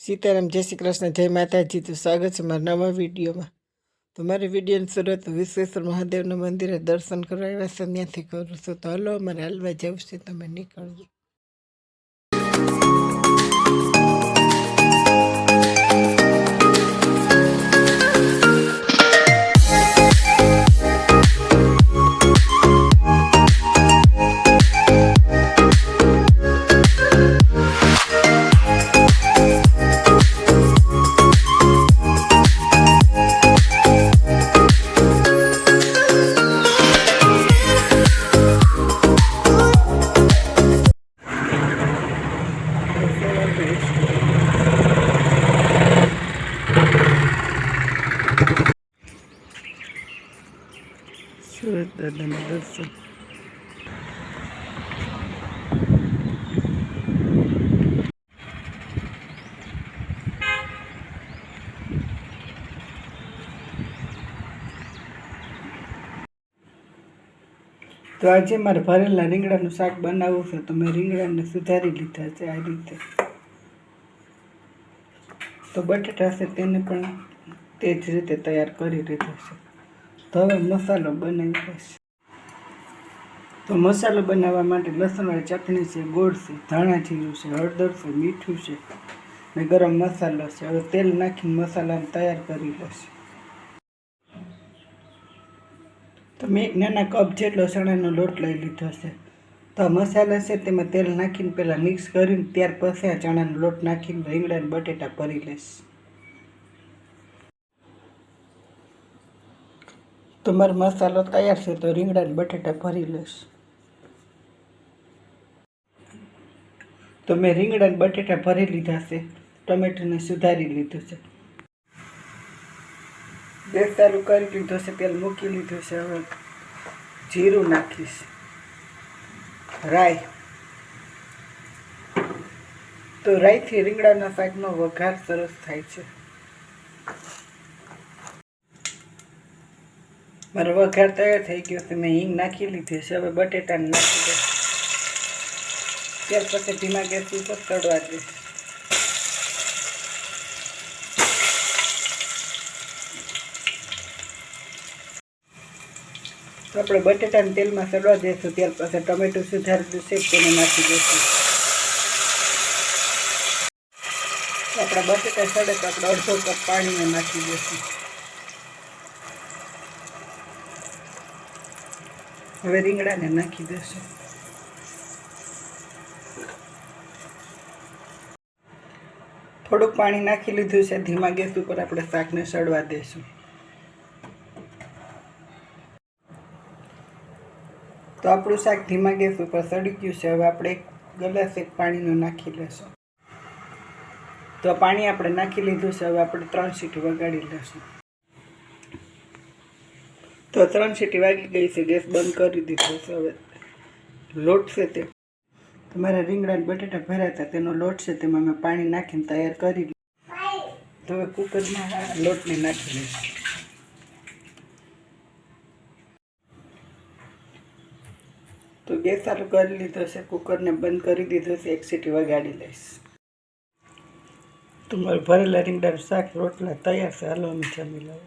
सीताराम जय श्री कृष्ण जय माताजी। तो स्वागत है मारा नवा वीडियो में। तो मारे वीडियो शुरुआत विश्वेश्वर महादेव मंदिर दर्शन करवा त्याथी करूँ छूँ। तो हलो अमारे हालवा जવું છે, તમે નીકળજો। सूरज दादा दर्शन तो आज मारे भरेला રીંગણાનું શાક બનાવવું છે। तो मैं રીંગણાને સુધારી લીધા છે આ રીતે। तो बटाटा છે તેને પણ તે જ રીતે તૈયાર કરી લીધો છે। तो હવે મસાલો બનાવી દઈશ। तो मसालो बनाववा माटे लसणवाળી चटणी છે, ગોળ છે, ધાણા જીરું છે, હળદર છે, મીઠું છે ને ગરम મસાલો છે। હવે તેલ નાખીને મસાલાને તૈયાર કરી લઈશ। तो मैं एक नाना कप जेटलो चणानो लोट लई लीधो छे। तो मसाला छे तेमां तेल नाखीने पहेला मिक्स करीने त्यार पछी आ चणानो लोट नाखीने રીંગણા અને બટેટા ભરી લઈશ। तो मारो मसालो तैयार छे। तो રીંગણા અને બટેટા भरी लईश। तो मैं રીંગણા અને બટેટા भरी लीधा छे। टमेटाने सुधारी लीधुं छे। गैस चालू करी लीधो छे, तेल मूकी लीधुं छे। हवे जीरुं नाखीश, राई। तो राई थी રીંગણાના શાકનો વઘાર સરસ થાય છે। मारो वघार तैयार थई गयो छे। मैं हींग नाखी लीधी छे। हवे बटेटाने नाखी दईश। त्यार पछी धीमा गैस पर तळवा दईश। तो अपने बटेटा ने तेल में सड़वा देशू। त्यार पास टमेटो सुधारेलू छे तेने नाखी देशू। अपना बटेटा सड़े तो अपने अर्धो कप पानी में नाखी देशू। हवे રીંગણા ने नाखी देशू। थोड़ुं पाणी नाखी लीधुं छे। धीमा गैस पर अपने शाक ने सड़वा देशू। तो आपणुं शाक धीमा गैस पर सड़ी गयुं छे। हवे आपणे एक ग्लास एक पाणीनो नाखी लेशुं। तो पाणी आपणे नाखी लीधुं छे। हवे आपणे 3 सीटी वगाड़ी लेशुं। तो 3 सीटी वागी गई छे। गैस बंद करी दीधो छे। हवे लोट छे ते તમારા રીંગણા અને બટેટા ભર્યા હતા તેનો લોટ છે તેમાં મેં પાણી નાખીને તૈયાર કરી લીધું। તો હવે કુકરમાં લોટને નાખી લઈશ। तो गैस चालू कर लीधो छे। कुकर ने बंद करी दीधो छे। एक सीटी वगाड़ी लईश। तो मारा भरेला રીંગણાનું શાક रोटला तैयार छे। हालो अमे जमी लઈએ।